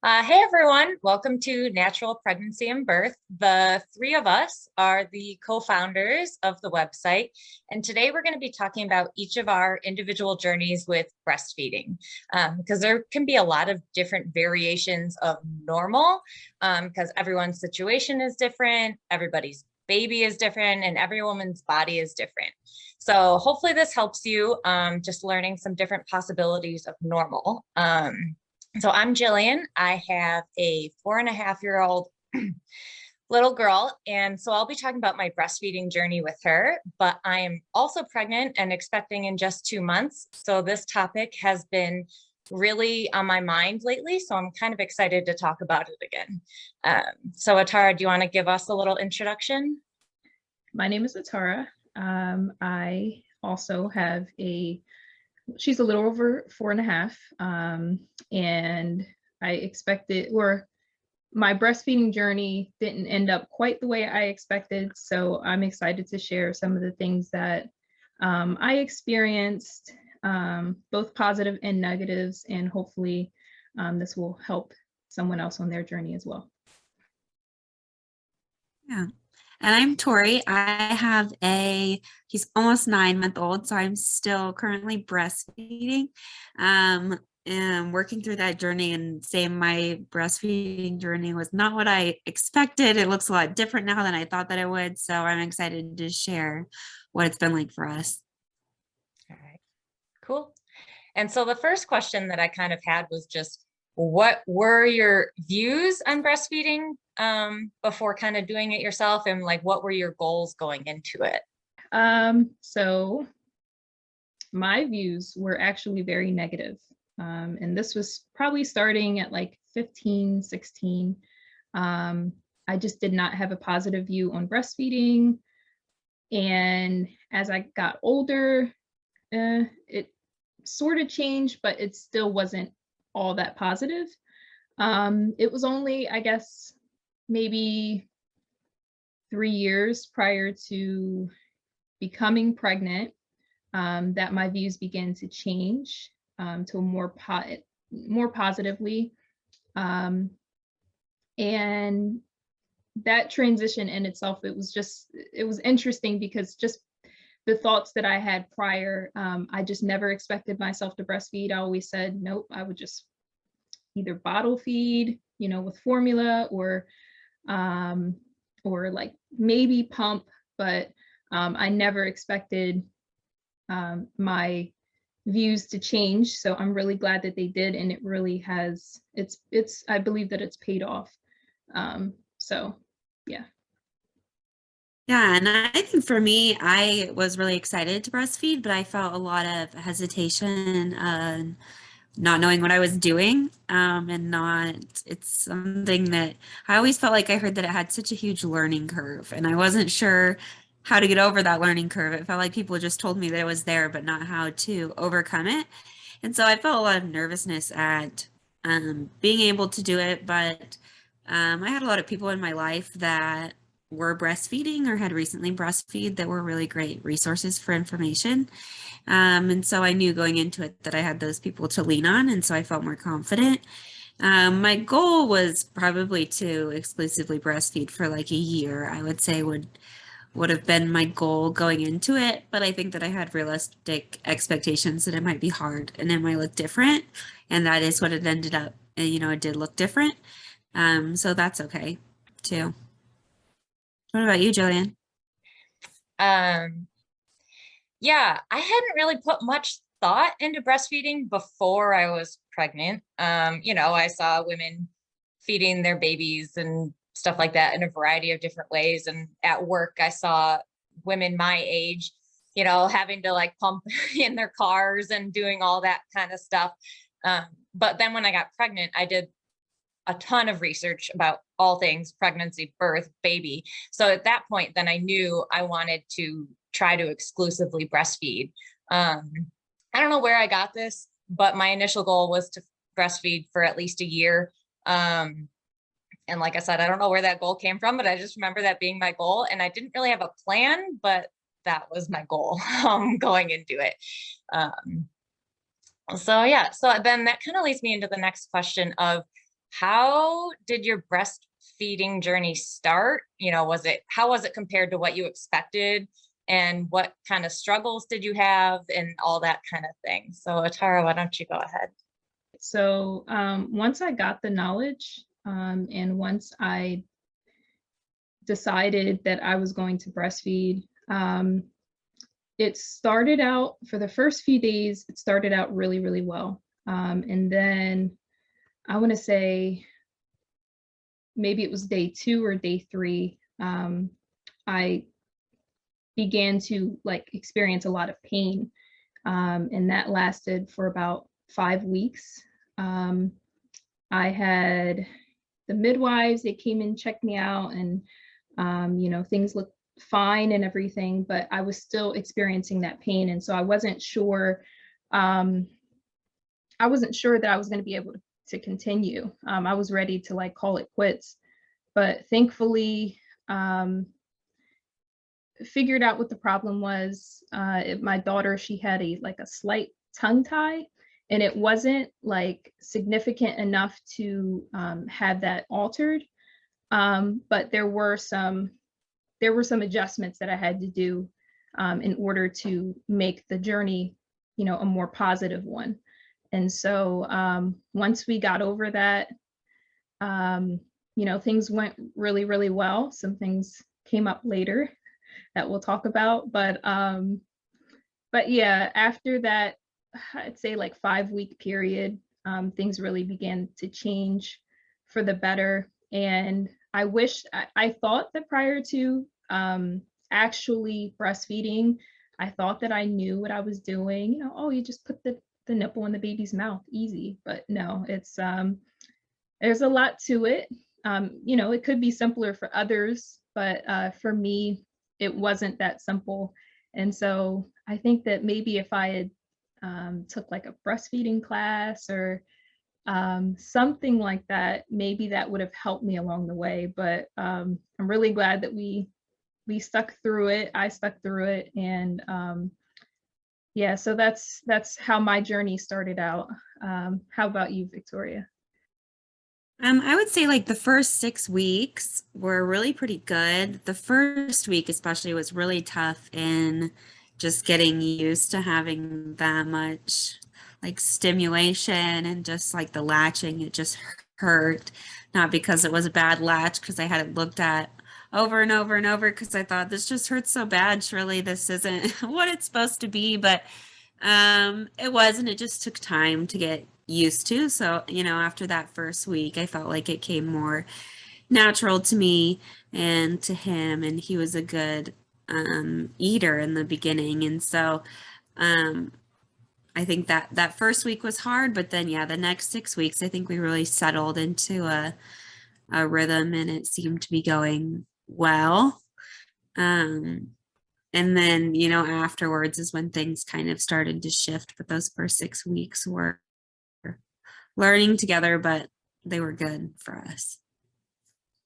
Hey everyone, welcome to Natural Pregnancy and Birth. The three of us are the co-founders of the website, and today we're going to be talking about each of our individual journeys with breastfeeding, because there can be a lot of different variations of normal, because everyone's situation is different, everybody's baby is different, and every woman's body is different. So hopefully this helps you just learning some different possibilities of normal. So I'm Jillian. I have a 4.5-year-old little girl, and so I'll be talking about my breastfeeding journey with her, but I am also pregnant and expecting in just 2 months. So this topic has been really on my mind lately, so I'm kind of excited to talk about it again. So Atara, do you want to give us a little introduction? My name is Atara. I also have she's a little over 4.5. And I expected, or my breastfeeding journey didn't end up quite the way I expected. So I'm excited to share some of the things that I experienced, both positive and negatives, and hopefully this will help someone else on their journey as well. Yeah. And I'm Tori. He's almost 9-month-old, so I'm still currently breastfeeding. And working through that journey, and saying my breastfeeding journey was not what I expected. It looks a lot different now than I thought that it would. So I'm excited to share what it's been like for us. All right, cool. And so the first question that I kind of had was just, what were your views on breastfeeding before kind of doing it yourself, and like what were your goals going into it? So my views were actually very negative. And this was probably starting at like 15, 16. I just did not have a positive view on breastfeeding. And as I got older, it sort of changed, but it still wasn't all that positive. It was only, I guess, maybe 3 years prior to becoming pregnant that my views began to change to more positively. And that transition in itself, it was interesting, because just the thoughts that I had prior, I just never expected myself to breastfeed. I always said, nope, I would just either bottle feed, with formula, or like maybe pump, but I never expected my views to change. So I'm really glad that they did, and it really has, I believe that it's paid off. So yeah. Yeah, and I think for me, I was really excited to breastfeed, but I felt a lot of hesitation, not knowing what I was doing, it's something that I always felt like I heard that it had such a huge learning curve, and I wasn't sure how to get over that learning curve. It felt like people just told me that it was there, but not how to overcome it. And so I felt a lot of nervousness at being able to do it, but I had a lot of people in my life that were breastfeeding or had recently breastfeed that were really great resources for information. And so I knew going into it that I had those people to lean on, and so I felt more confident. My goal was probably to exclusively breastfeed for like a year, I would say would have been my goal going into it, but I think that I had realistic expectations that it might be hard and it might look different, and that is what it ended up. And, it did look different, so that's okay too. What about you, Jillian? Yeah, I hadn't really put much thought into breastfeeding before I was pregnant. I saw women feeding their babies and stuff like that in a variety of different ways. And at work, I saw women my age, having to like pump in their cars and doing all that kind of stuff. But then when I got pregnant, I did a ton of research about all things pregnancy, birth, baby. So at that point, then I knew I wanted to try to exclusively breastfeed. I don't know where I got this, but my initial goal was to breastfeed for at least a year. And like I said, I don't know where that goal came from, but I just remember that being my goal. And I didn't really have a plan, but that was my goal going into it. So yeah, so then that kind of leads me into the next question of, how did your breastfeeding journey start? You know, how was it compared to what you expected? And what kind of struggles did you have and all that kind of thing? So Tara, why don't you go ahead? So once I got the knowledge, and once I decided that I was going to breastfeed, it started out, for the first few days, it started out really, really well. And then I want to say maybe it was day 2 or day 3, I began to like experience a lot of pain. And that lasted for about 5 weeks. I had the midwives, they came and checked me out, and you know, things looked fine and everything, but I was still experiencing that pain. And so I wasn't sure that I was going to be able to continue. I was ready to like call it quits, but thankfully figured out what the problem was. My daughter, she had a slight tongue tie, and it wasn't like significant enough to have that altered. But there were some adjustments that I had to do in order to make the journey, you know, a more positive one. And so once we got over that, you know, things went really, really well. Some things came up later that we'll talk about, but yeah, after that, I'd say like 5-week period, things really began to change for the better. And I thought that prior to actually breastfeeding, I thought that I knew what I was doing. You know, oh, you just put the nipple in the baby's mouth, easy. But no, it's there's a lot to it. You know, it could be simpler for others, but for me, it wasn't that simple. And so I think that maybe if I had took like a breastfeeding class or something like that, maybe that would have helped me along the way. But I'm really glad that we stuck through it. I stuck through it, and yeah, so that's how my journey started out. How about you, Victoria? I would say like the first 6 weeks were really pretty good. The first week especially was really tough in just getting used to having that much like stimulation, and just like the latching, it just hurt. Not because it was a bad latch, because I had it looked at over and over and over, because I thought this just hurts so bad. Surely this isn't what it's supposed to be, but it was, and it just took time to get used to. So, you know, after that first week, I felt like it came more natural to me and to him, and he was a good eater in the beginning. And so I think that that first week was hard, but then yeah, the next 6 weeks, I think we really settled into a rhythm, and it seemed to be going well. And then, you know, afterwards is when things kind of started to shift. But those first 6 weeks were learning together, but they were good for us.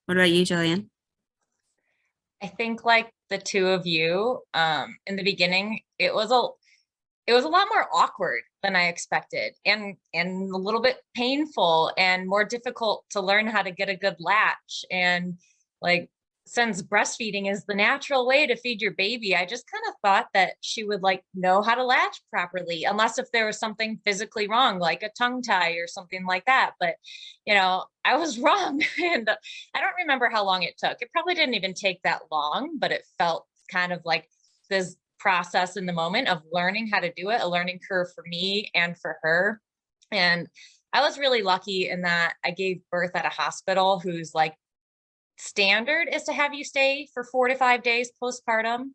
What about you, Jillian? I think like the two of you, in the beginning, it was a lot more awkward than I expected, and a little bit painful and more difficult to learn how to get a good latch. And like, since breastfeeding is the natural way to feed your baby, I just kind of thought that she would like know how to latch properly, unless if there was something physically wrong, like a tongue tie or something like that. But, you know, I was wrong. And I don't remember how long it took. It probably didn't even take that long, but it felt kind of like this process in the moment of learning how to do it, a learning curve for me and for her. And I was really lucky in that I gave birth at a hospital whose like standard is to have you stay for 4 to 5 days postpartum.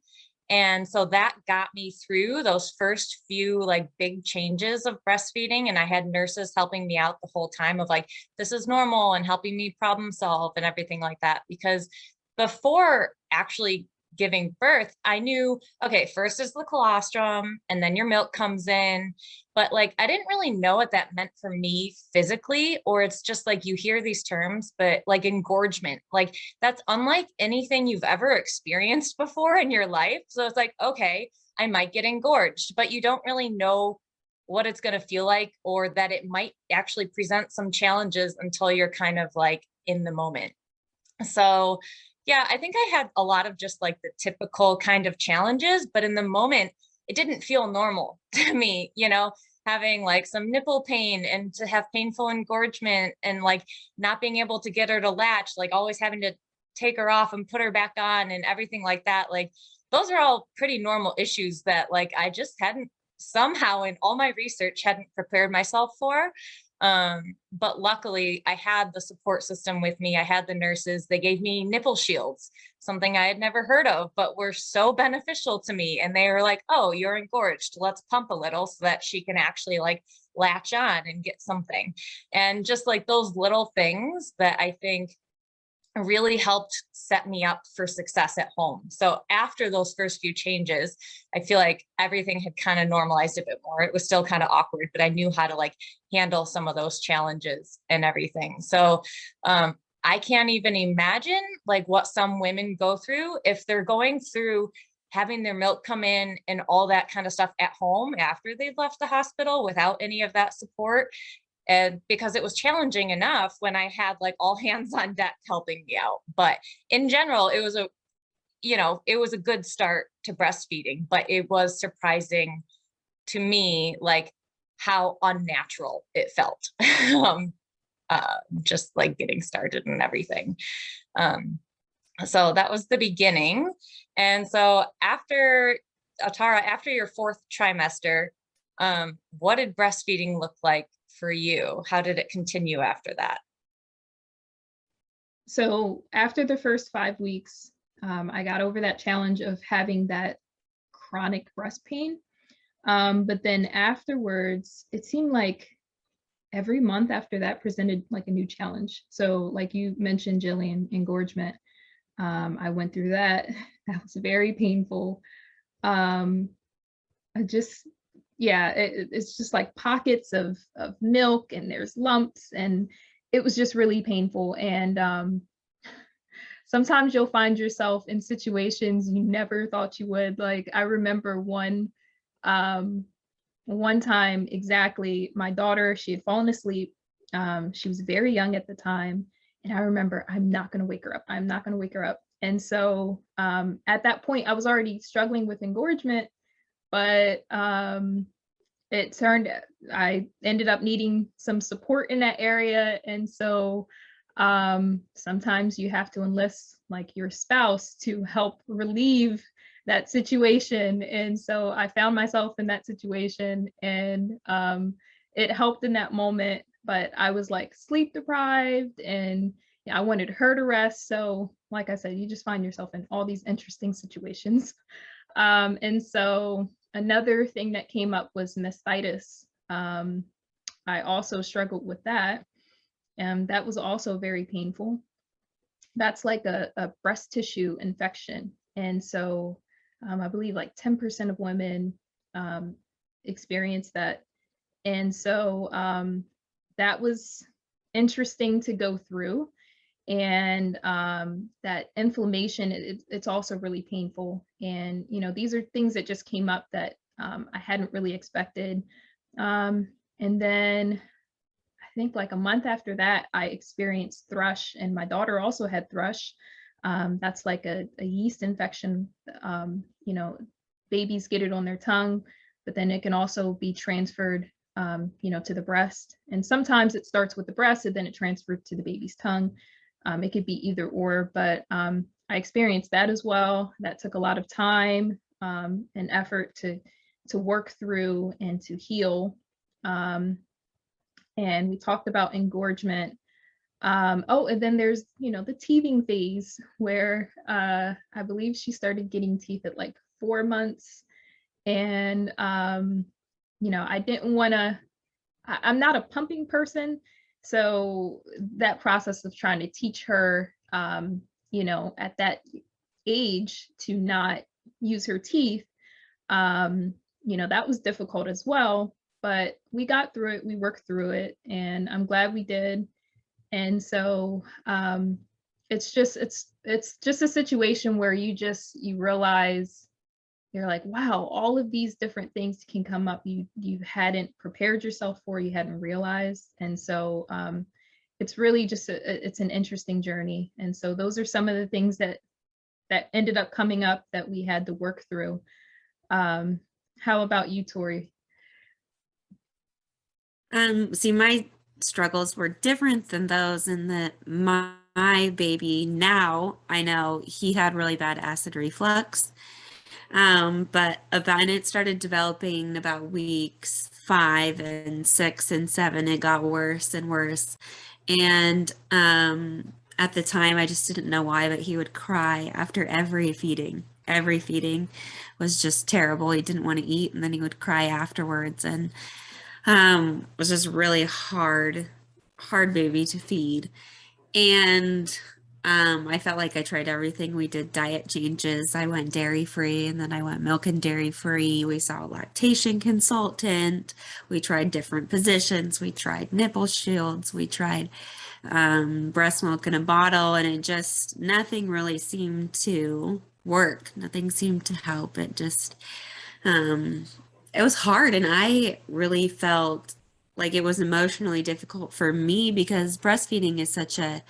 And so that got me through those first few like big changes of breastfeeding. And I had nurses helping me out the whole time of like, this is normal, and helping me problem solve and everything like that. Because before actually giving birth, I knew, okay, first is the colostrum and then your milk comes in. But like, I didn't really know what that meant for me physically, or it's just like you hear these terms, but like engorgement, like that's unlike anything you've ever experienced before in your life. So it's like, okay, I might get engorged, but you don't really know what it's going to feel like, or that it might actually present some challenges until you're kind of like in the moment. So yeah, I think I had a lot of just like the typical kind of challenges, but in the moment, it didn't feel normal to me, having like some nipple pain and to have painful engorgement and like not being able to get her to latch, like always having to take her off and put her back on and everything like that. Like those are all pretty normal issues that like I just hadn't somehow in all my research hadn't prepared myself for. But luckily I had the support system with me. I had the nurses. They gave me nipple shields, something I had never heard of, but were so beneficial to me. And they were like, oh, you're engorged. Let's pump a little so that she can actually like latch on and get something. And just like those little things that I think really helped set me up for success at home. So after those first few changes, I feel like everything had kind of normalized a bit more. It was still kind of awkward, but I knew how to like handle some of those challenges and everything. So I can't even imagine like what some women go through if they're going through having their milk come in and all that kind of stuff at home after they've left the hospital without any of that support. And because it was challenging enough when I had like all hands on deck helping me out. But in general, it was a good start to breastfeeding, but it was surprising to me, like how unnatural it felt. Just like getting started and everything. So that was the beginning. And so after Tara, after your 4th trimester, what did breastfeeding look like for you? How did it continue after that? So after the first 5 weeks, I got over that challenge of having that chronic breast pain. But then afterwards, it seemed like every month after that presented like a new challenge. So like you mentioned, Jillian, engorgement. I went through that. That was very painful. It's just like pockets of milk and there's lumps and it was just really painful. And sometimes you'll find yourself in situations you never thought you would. Like I remember one time exactly, my daughter, she had fallen asleep. She was very young at the time. And I remember, I'm not going to wake her up. I'm not going to wake her up. And so at that point, I was already struggling with engorgement, but I ended up needing some support in that area. And so sometimes you have to enlist like your spouse to help relieve that situation. And so I found myself in that situation and it helped in that moment, but I was like sleep deprived and I wanted her to rest. So like I said, you just find yourself in all these interesting situations. And so another thing that came up was mastitis. I also struggled with that. And that was also very painful. That's like a breast tissue infection. And so I believe like 10% of women experience that. And so that was interesting to go through. And that inflammation, it's also really painful. And, these are things that just came up that I hadn't really expected. And then I think like a month after that, I experienced thrush, and my daughter also had thrush. That's like a yeast infection. Babies get it on their tongue, but then it can also be transferred, to the breast. And sometimes it starts with the breast and then it transferred to the baby's tongue. It could be either or, but I experienced that as well. That took a lot of time and effort to work through and to heal. And we talked about engorgement. And then there's, the teething phase where I believe she started getting teeth at like 4 months. And, I didn't want to, I'm not a pumping person. So that process of trying to teach her, at that age to not use her teeth, that was difficult as well. But we got through it, we worked through it, and I'm glad we did. And so it's just a situation where you realize you're like, wow, all of these different things can come up you hadn't prepared yourself for, you hadn't realized. And so it's really just it's an interesting journey. And so those are some of the things that ended up coming up that we had to work through. How about you, Tori? See, my struggles were different than those in that my baby now, I know he had really bad acid reflux. But and it started developing about weeks 5 and 6 and 7. It got worse and worse. And at the time, I just didn't know why, but he would cry after every feeding. Every feeding was just terrible. He didn't want to eat, and then he would cry afterwards. And was just really hard baby to feed. And I felt like I tried everything. We did diet changes. I went dairy free, and then I went milk and dairy free. We saw a lactation consultant. We tried different positions. We tried nipple shields. We tried breast milk in a bottle, and it just, nothing really seemed to work. Nothing seemed to help. It just, it was hard, and I really felt like it was emotionally difficult for me because breastfeeding is such a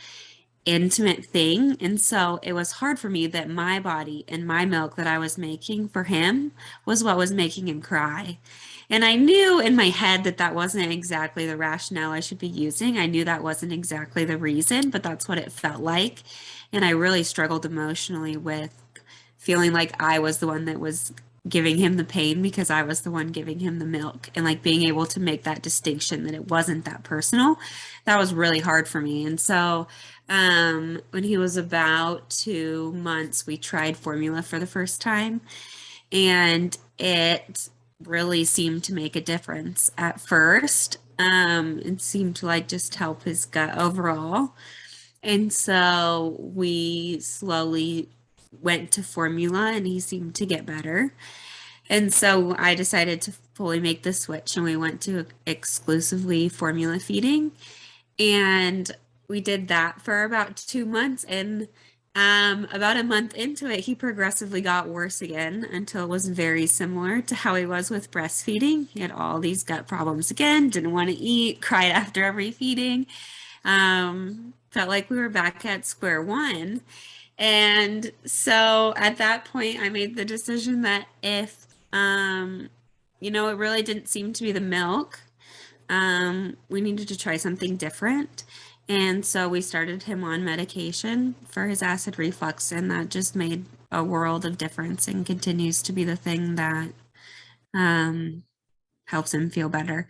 intimate thing. And so it was hard for me that my body and my milk that I was making for him was what was making him cry. And I knew in my head that that wasn't exactly the rationale I should be using. I knew that wasn't exactly the reason, but that's what it felt like. And I really struggled emotionally with feeling like I was the one that was giving him the pain because I was the one giving him the milk, and like being able to make that distinction that it wasn't that personal. That was really hard for me. And so when he was about 2 months, we tried formula for the first time, and it really seemed to make a difference at first. It seemed to like just help his gut overall. And so we slowly went to formula, and he seemed to get better. And so I decided to fully make the switch, and we went to exclusively formula feeding. And we did that for about 2 months. And about a month into it, he progressively got worse again until it was very similar to how he was with breastfeeding. He had all these gut problems again, didn't want to eat, cried after every feeding. Felt like we were back at square one. And so at that point, I made the decision that if, it really didn't seem to be the milk, we needed to try something different. And so we started him on medication for his acid reflux, and that just made a world of difference and continues to be the thing that helps him feel better.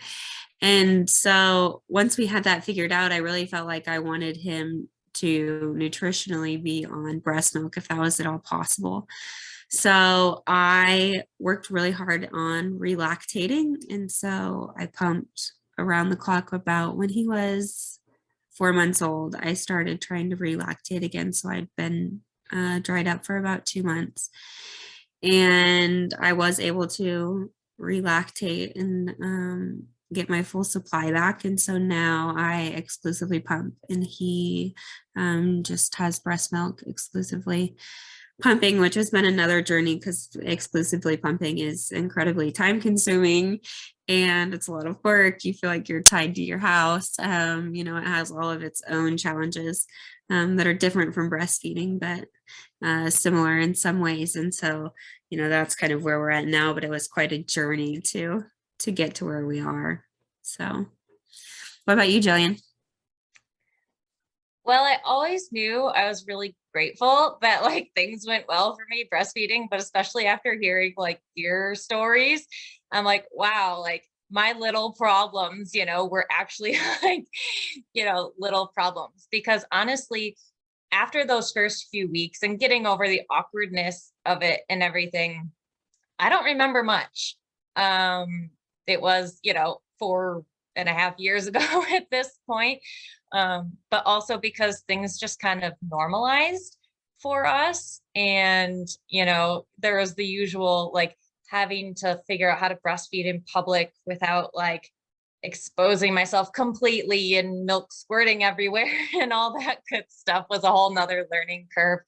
And so once we had that figured out, I really felt like I wanted him to nutritionally be on breast milk if that was at all possible. So I worked really hard on relactating. And so I pumped around the clock. About when he was 4 months old, I started trying to relactate again. So I'd been dried up for about 2 months. And I was able to relactate and get my full supply back. And so now I exclusively pump, and he just has breast milk exclusively pumping, which has been another journey because exclusively pumping is incredibly time consuming and it's a lot of work. You feel like you're tied to your house. It has all of its own challenges that are different from breastfeeding, but similar in some ways. And so, that's kind of where we're at now, but it was quite a journey to get to where we are. So what about you, Jillian? Well, I always knew I was really grateful that like things went well for me breastfeeding, but especially after hearing like your stories, I'm like, wow, like my little problems, were actually like, little problems. Because honestly, after those first few weeks and getting over the awkwardness of it and everything, I don't remember much. It was, 4.5 years ago at this point. But also because things just kind of normalized for us. And, there was the usual like having to figure out how to breastfeed in public without like exposing myself completely and milk squirting everywhere and all that good stuff was a whole nother learning curve.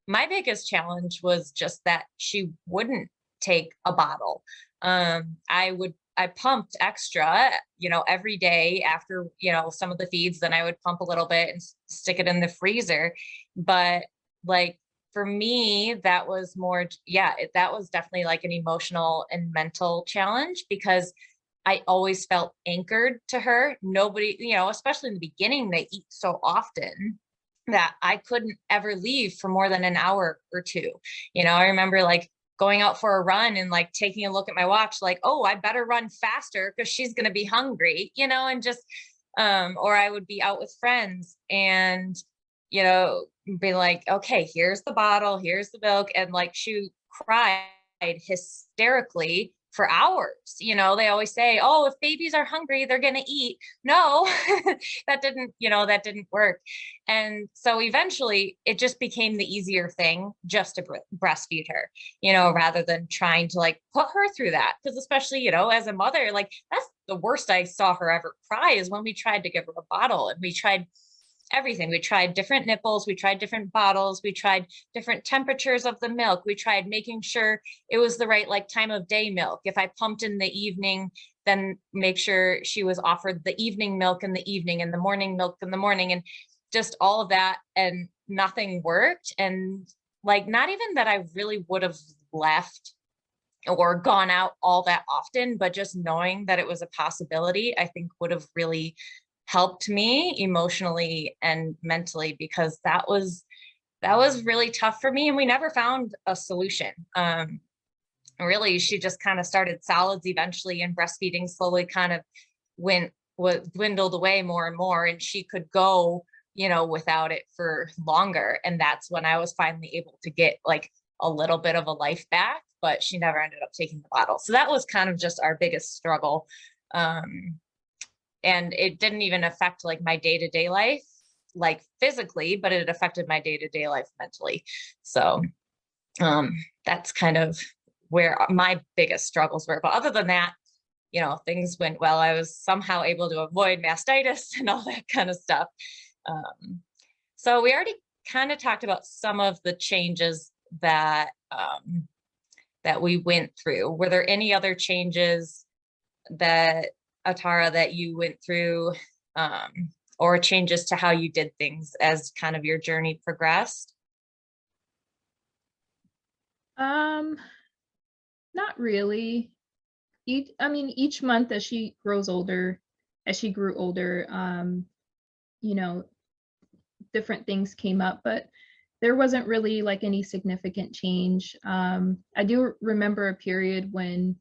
my biggest challenge was just that she wouldn't take a bottle. I pumped extra, every day after, some of the feeds, then I would pump a little bit and stick it in the freezer. But like for me, that was more, yeah, that was definitely like an emotional and mental challenge because I always felt anchored to her. Nobody, especially in the beginning, they eat so often that I couldn't ever leave for more than an hour or two. I remember like going out for a run and like taking a look at my watch, like, oh, I better run faster because she's going to be hungry, and just, or I would be out with friends and, be like, okay, here's the bottle, here's the milk. And like she cried hysterically for hours. They always say, oh, if babies are hungry, they're going to eat. No, that didn't work. And so eventually it just became the easier thing just to breastfeed her, rather than trying to like put her through that. Because especially, as a mother, like that's the worst I saw her ever cry is when we tried to give her a bottle and we tried everything. We tried different nipples, we tried different bottles, we tried different temperatures of the milk. We tried making sure it was the right like time of day milk. If I pumped in the evening, then make sure she was offered the evening milk in the evening and the morning milk in the morning, and just all of that, and nothing worked. And like not even that I really would have left or gone out all that often, but just knowing that it was a possibility, I think would have really helped me emotionally and mentally, because that was really tough for me. And we never found a solution. Really, she just kind of started solids eventually, and breastfeeding slowly kind of dwindled away more and more. And she could go, without it for longer. And that's when I was finally able to get like a little bit of a life back, but she never ended up taking the bottle. So that was kind of just our biggest struggle. And it didn't even affect like my day-to-day life, like physically, but it affected my day-to-day life mentally. So that's kind of where my biggest struggles were. But other than that, things went well. I was somehow able to avoid mastitis and all that kind of stuff. So we already kind of talked about some of the changes that that we went through. Were there any other changes that Atara that you went through, or changes to how you did things as kind of your journey progressed? Not really. Each month as she grew older, different things came up, but there wasn't really like any significant change. I do remember a period when,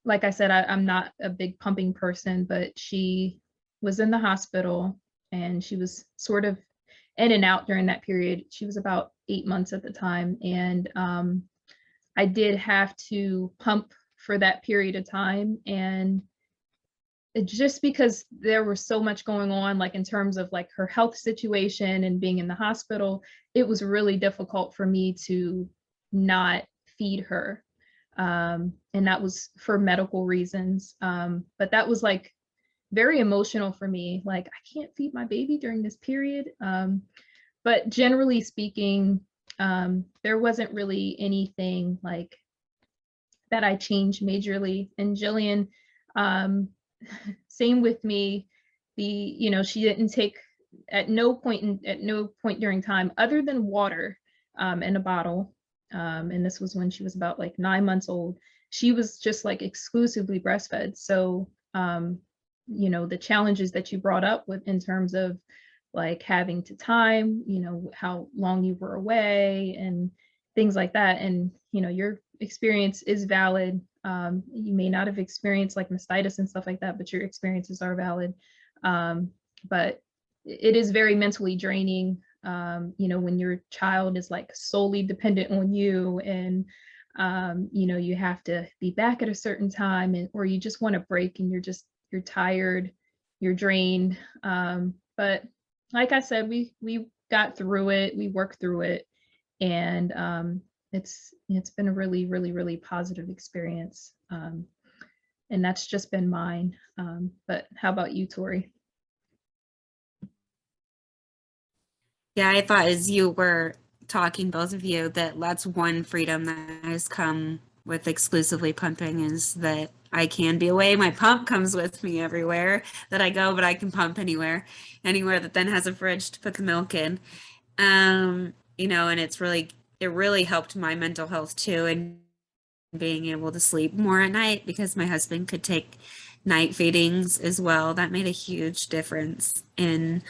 like I said, I'm not a big pumping person, but she was in the hospital and she was sort of in and out during that period. She was about 8 months at the time. And I did have to pump for that period of time. And just because there was so much going on, like in terms of like her health situation and being in the hospital, it was really difficult for me to not feed her. And that was for medical reasons. But that was like very emotional for me. Like, I can't feed my baby during this period. But generally speaking, there wasn't really anything like that I changed majorly. And Jillian, same with me. She didn't take at no point during time other than water in a bottle. And this was when she was about like 9 months old. She was just like exclusively breastfed. So, the challenges that you brought up with in terms of like having to time, how long you were away and things like that. And, your experience is valid. You may not have experienced like mastitis and stuff like that, but your experiences are valid. But it is very mentally draining, when your child is like solely dependent on you, and you have to be back at a certain time, or you just want a break and you're tired, you're drained. But like I said, we got through it, we worked through it, and it's been a really, really, really positive experience. And that's just been mine. But how about you, Tori? Yeah, I thought as you were talking, both of you, that's one freedom that has come with exclusively pumping, is that I can be away. My pump comes with me everywhere that I go, but I can pump anywhere that then has a fridge to put the milk in. You know, and it really helped my mental health too, and being able to sleep more at night, because my husband could take night feedings as well. That made a huge difference in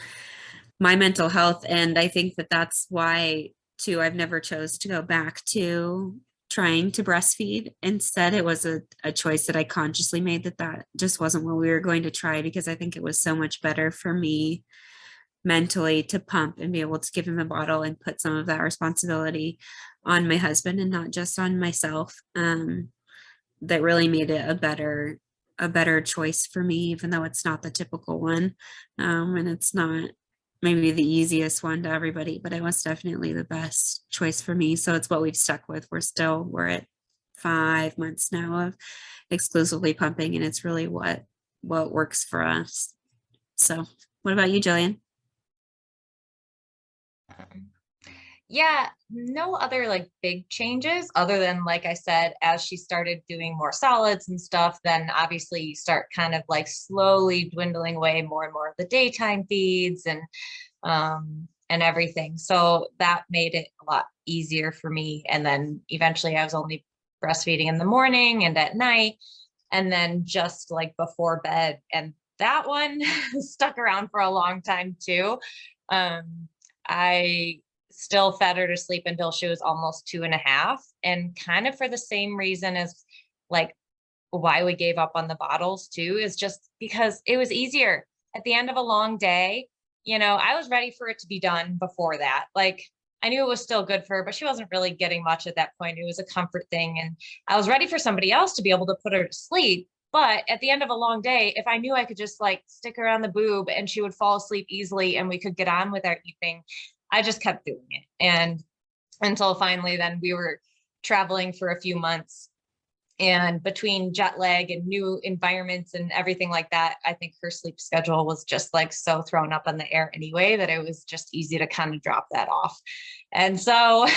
my mental health. And I think that that's why too, I've never chose to go back to trying to breastfeed. Instead, it was a choice that I consciously made, that just wasn't what we were going to try, because I think it was so much better for me mentally to pump and be able to give him a bottle and put some of that responsibility on my husband and not just on myself. That really made it a better choice for me, even though it's not the typical one. And it's not maybe the easiest one to everybody, but it was definitely the best choice for me. So it's what we've stuck with. We're at 5 months now of exclusively pumping, and it's really what works for us. So what about you, Jillian? Yeah, no other like big changes other than, like I said, as she started doing more solids and stuff, then obviously you start kind of like slowly dwindling away more and more of the daytime feeds and everything. So that made it a lot easier for me. And then eventually I was only breastfeeding in the morning and at night, and then just like before bed. And that one stuck around for a long time too. I still fed her to sleep until she was almost 2.5. And kind of for the same reason as like why we gave up on the bottles too, is just because it was easier at the end of a long day. You know, I was ready for it to be done before that. Like I knew it was still good for her, but she wasn't really getting much at that point. It was a comfort thing. And I was ready for somebody else to be able to put her to sleep. But at the end of a long day, if I knew I could just like stick her on the boob and she would fall asleep easily and we could get on with our evening, I just kept doing it. And until finally then we were traveling for a few months, and between jet lag and new environments and everything like that, I think her sleep schedule was just like so thrown up in the air anyway, that it was just easy to kind of drop that off. And so,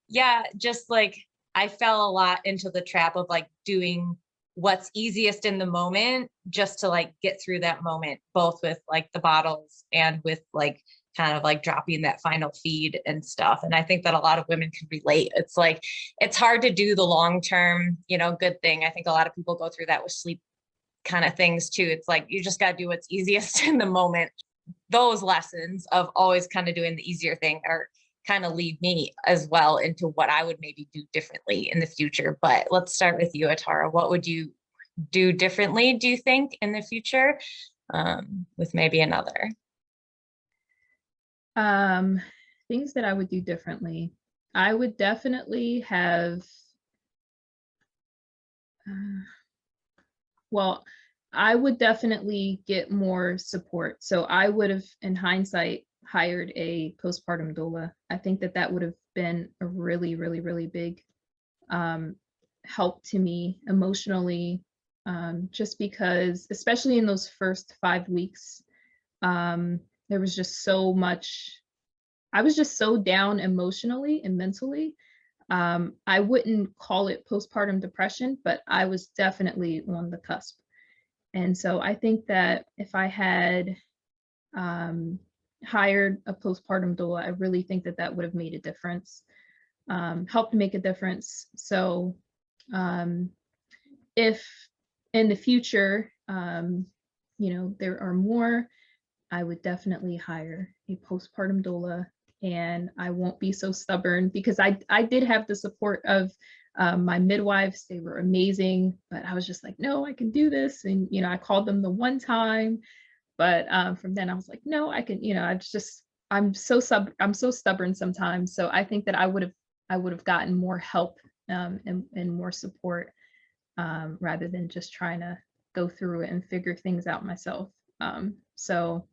yeah, just like I fell a lot into the trap of like doing what's easiest in the moment just to like get through that moment, both with like the bottles and with like kind of like dropping that final feed and stuff. And I think that a lot of women can relate. It's like, it's hard to do the long-term, you know, good thing. I think a lot of people go through that with sleep kind of things too. It's like, you just got to do what's easiest in the moment. Those lessons of always kind of doing the easier thing are kind of lead me as well into what I would maybe do differently in the future. But let's start with you, Atara. What would you do differently, do you think, in the future with maybe another? Things that I would do differently. I would definitely have, well, I would definitely get more support. So I would have, in hindsight, hired a postpartum doula. I think that that would have been a really, really, really big help to me emotionally, just because, especially in those first 5 weeks, there was just so much, I was just so down emotionally and mentally. I wouldn't call it postpartum depression, but I was definitely on the cusp. And so I think that if I had hired a postpartum doula, I really think that that would have made a difference, helped make a difference. So if in the future, you know, there are more, I would definitely hire a postpartum doula, and I won't be so stubborn, because I did have the support of my midwives. They were amazing, but I was just like, no, I can do this. And, you know, I called them the one time, but from then I was like, no, I can, you know, I'm so stubborn sometimes. So I think that I would have gotten more help and more support rather than just trying to go through it and figure things out myself. So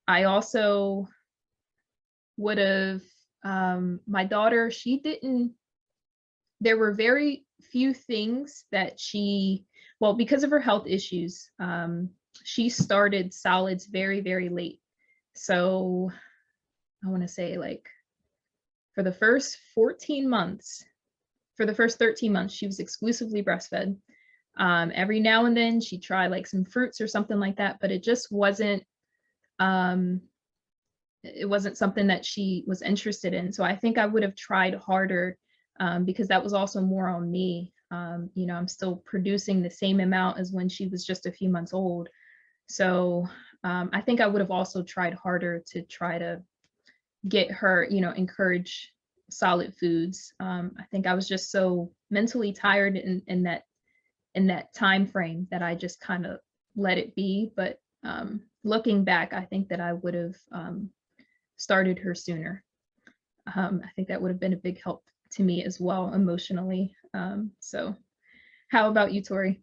I also would have, my daughter, there were very few things that well, because of her health issues, she started solids very, very late. So I want to say like For the first 14 months, for the first 13 months, she was exclusively breastfed. Every now and then she'd try like some fruits or something like that, but it just wasn't, it wasn't something that she was interested in. So I think I would have tried harder, because that was also more on me. You know, I'm still producing the same amount as when she was just a few months old. So I think I would have also tried harder to try to get her, you know, encourage solid foods. I think I was just so mentally tired in that time frame that I just kind of let it be. But looking back, I think that I would have started her sooner. I think that would have been a big help to me as well emotionally. So how about you, Tori?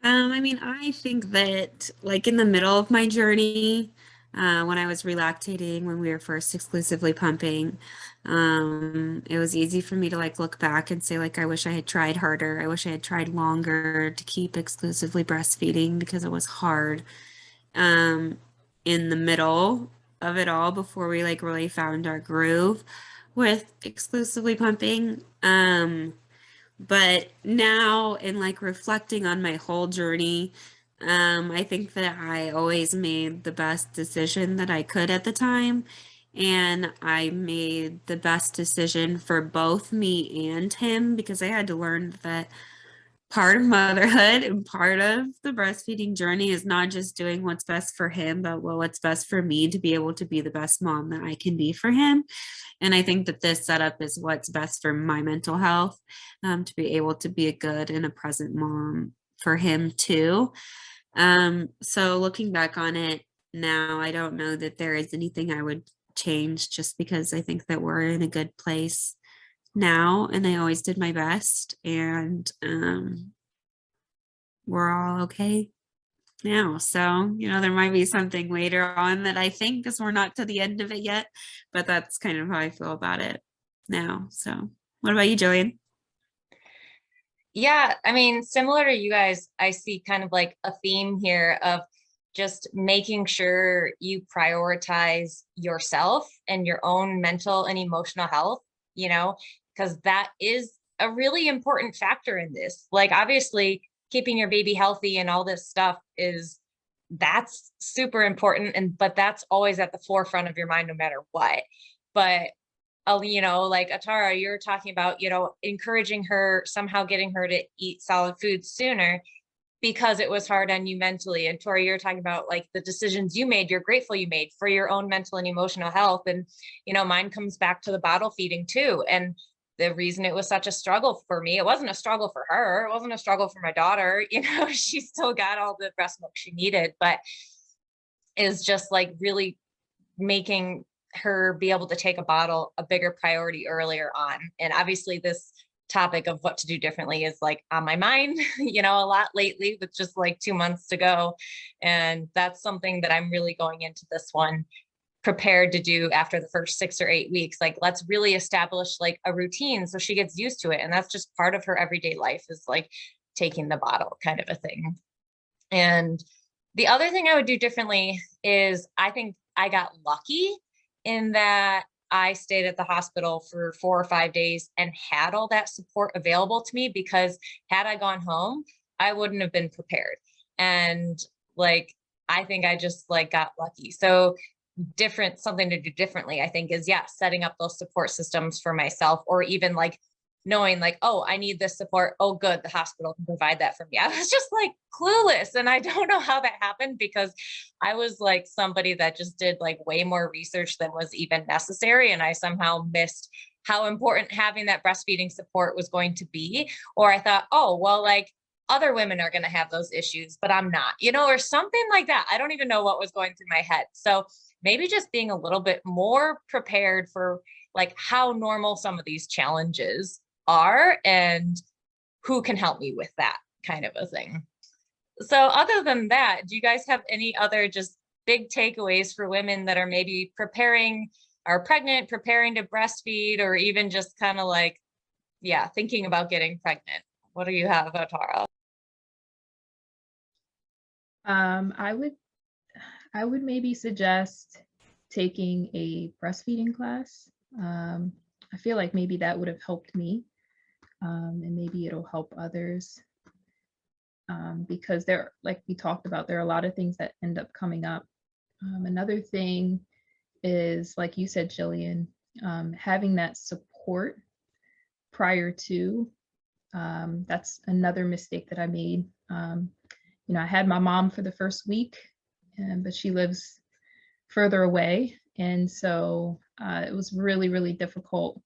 I mean, I think that like in the middle of my journey, when I was relactating, when we were first exclusively pumping, it was easy for me to like look back and say like, I wish I had tried harder. I wish I had tried longer to keep exclusively breastfeeding because it was hard. In the middle of it all, before we like really found our groove with exclusively pumping. But now in like reflecting on my whole journey, I think that I always made the best decision that I could at the time. And I made the best decision for both me and him because I had to learn that part of motherhood and part of the breastfeeding journey is not just doing what's best for him, but what's best for me to be able to be the best mom that I can be for him. And I think that this setup is what's best for my mental health, to be able to be a good and a present mom for him too. So looking back on it now, I don't know that there is anything I would change just because I think that we're in a good place now and I always did my best and we're all okay now. So, you know, there might be something later on that I think because we're not to the end of it yet, but that's kind of how I feel about it now. So what about you, Jillian? Yeah, I mean, similar to you guys, I see kind of like a theme here of just making sure you prioritize yourself and your own mental and emotional health, you know, because that is a really important factor in this. Like, obviously, keeping your baby healthy and all this stuff that's super important. And, but that's always at the forefront of your mind, no matter what. But you know, like Atara, you're talking about, you know, encouraging her, somehow getting her to eat solid foods sooner because it was hard on you mentally. And Tori, you're talking about like the decisions you made, you're grateful you made for your own mental and emotional health. And, you know, mine comes back to the bottle feeding too. And the reason it was such a struggle for me, it wasn't a struggle for her. It wasn't a struggle for my daughter. You know, she still got all the breast milk she needed, but is just like really making her be able to take a bottle a bigger priority earlier on. And obviously this topic of what to do differently is like on my mind, you know, a lot lately with just like 2 months to go. And that's something that I'm really going into this one prepared to do after the first 6 or 8 weeks. Like, let's really establish like a routine so she gets used to it. And that's just part of her everyday life, is like taking the bottle kind of a thing. And the other thing I would do differently is I think I got lucky in that I stayed at the hospital for 4 or 5 days and had all that support available to me, because had I gone home, I wouldn't have been prepared. And like, I think I just like got lucky. So something to do differently, I think, is setting up those support systems for myself, or even like knowing like, oh, I need this support. Oh, good. The hospital can provide that for me. I was just like clueless. And I don't know how that happened, because I was like somebody that just did like way more research than was even necessary. And I somehow missed how important having that breastfeeding support was going to be. Or I thought, oh, well, like other women are going to have those issues, but I'm not, you know, or something like that. I don't even know what was going through my head. So maybe just being a little bit more prepared for like how normal some of these challenges are and who can help me with that kind of a thing. So other than that, do you guys have any other just big takeaways for women that are maybe are pregnant, preparing to breastfeed, or even just kind of like, thinking about getting pregnant? What do you have, Atara? I would maybe suggest taking a breastfeeding class. I feel like maybe that would have helped me, and maybe it'll help others, because there, like we talked about, there are a lot of things that end up coming up. Another thing is, like you said, Jillian, having that support prior to, that's another mistake that I made. You know, I had my mom for the first week, but she lives further away. And so it was really, really difficult.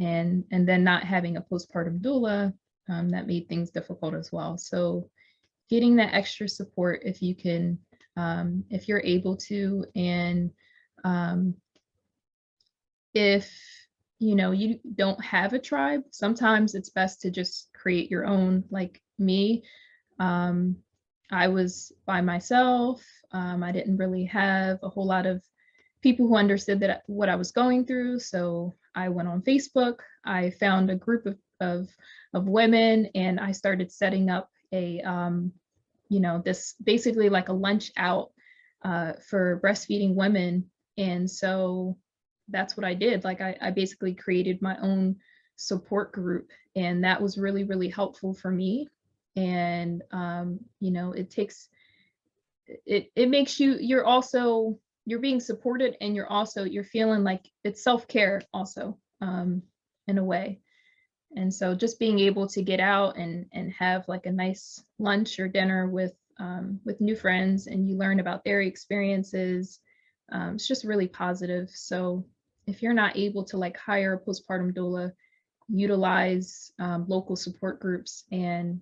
And then not having a postpartum doula, that made things difficult as well. So getting that extra support if you can, if you're able to, and if you know you don't have a tribe, sometimes it's best to just create your own. Like me, I was by myself. I didn't really have a whole lot of people who understood that what I was going through. So I went on Facebook. I found a group of women, and I started setting up a you know, this basically like a lunch out for breastfeeding women. And so that's what I did. Like I basically created my own support group, and that was really, really helpful for me. And you know, it takes it makes you, you're being supported, and you're feeling like it's self-care also, in a way. And so just being able to get out and have like a nice lunch or dinner with new friends, and you learn about their experiences, it's just really positive. So if you're not able to like hire a postpartum doula, utilize local support groups, and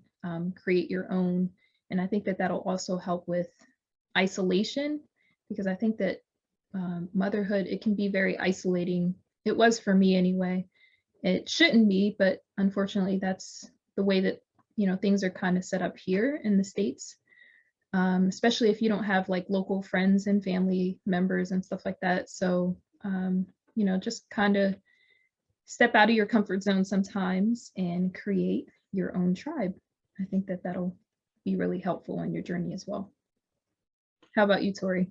create your own. And I think that that'll also help with isolation, because I think that motherhood, it can be very isolating. It was for me anyway. It shouldn't be, but unfortunately that's the way that, you know, things are kind of set up here in the States, especially if you don't have like local friends and family members and stuff like that. So you know, just kind of step out of your comfort zone sometimes and create your own tribe. I think that that'll be really helpful on your journey as well. How about you, Tori?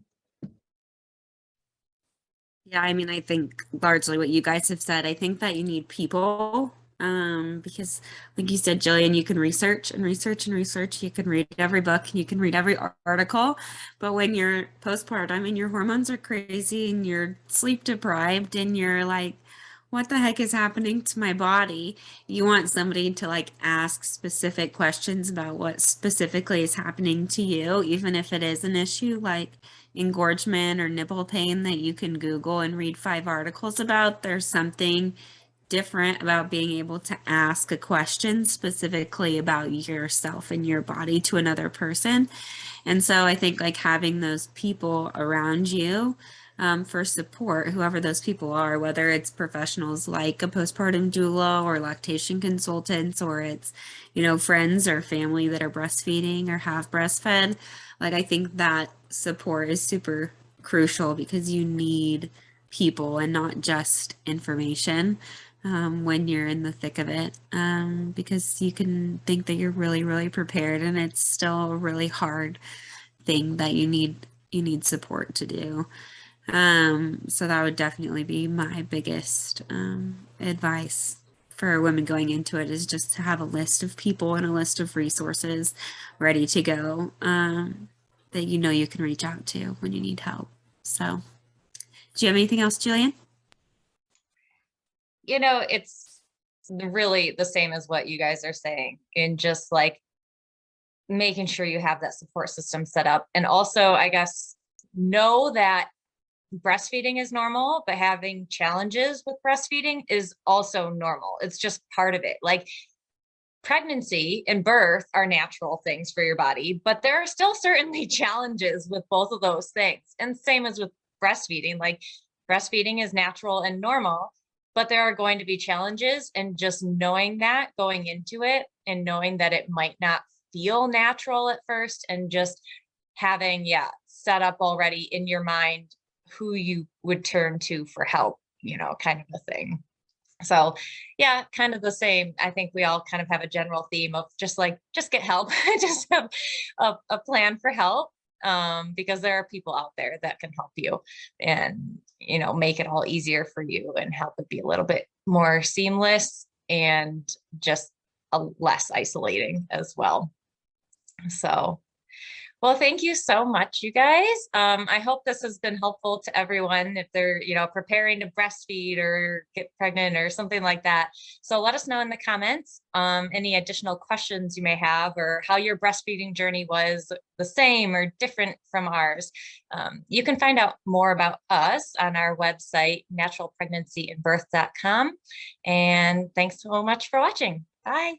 Yeah, I mean, I think largely what you guys have said. I think that you need people, because like you said, Jillian, you can research and research and research. You can read every book and you can read every article. But when you're postpartum and your hormones are crazy and you're sleep deprived and you're like, what the heck is happening to my body? You want somebody to like ask specific questions about what specifically is happening to you, even if it is an issue like engorgement or nipple pain that you can Google and read 5 articles about. There's something different about being able to ask a question specifically about yourself and your body to another person. And so I think like having those people around you for support, whoever those people are, whether it's professionals like a postpartum doula or lactation consultants, or it's, you know, friends or family that are breastfeeding or have breastfed, like I think that support is super crucial, because you need people and not just information when you're in the thick of it, because you can think that you're really, really prepared, and it's still a really hard thing that you need support to do. So that would definitely be my biggest advice for women going into it, is just to have a list of people and a list of resources ready to go, that you know you can reach out to when you need help. So do you have anything else, Jillian? You know, it's really the same as what you guys are saying, in just like making sure you have that support system set up. And also, I guess, know that breastfeeding is normal, but having challenges with breastfeeding is also normal. It's just part of it. Like pregnancy and birth are natural things for your body, but there are still certainly challenges with both of those things. And same as with breastfeeding, like breastfeeding is natural and normal, but there are going to be challenges. And just knowing that going into it, and knowing that it might not feel natural at first, and just having, set up already in your mind who you would turn to for help, you know, kind of a thing. So yeah, kind of the same. I think we all kind of have a general theme of just like, just get help, just have a plan for help. because there are people out there that can help you and, you know, make it all easier for you and help it be a little bit more seamless and just less isolating as well. So, well, thank you so much, you guys. I hope this has been helpful to everyone if they're, you know, preparing to breastfeed or get pregnant or something like that. So let us know in the comments any additional questions you may have, or how your breastfeeding journey was the same or different from ours. You can find out more about us on our website, naturalpregnancyandbirth.com. And thanks so much for watching. Bye.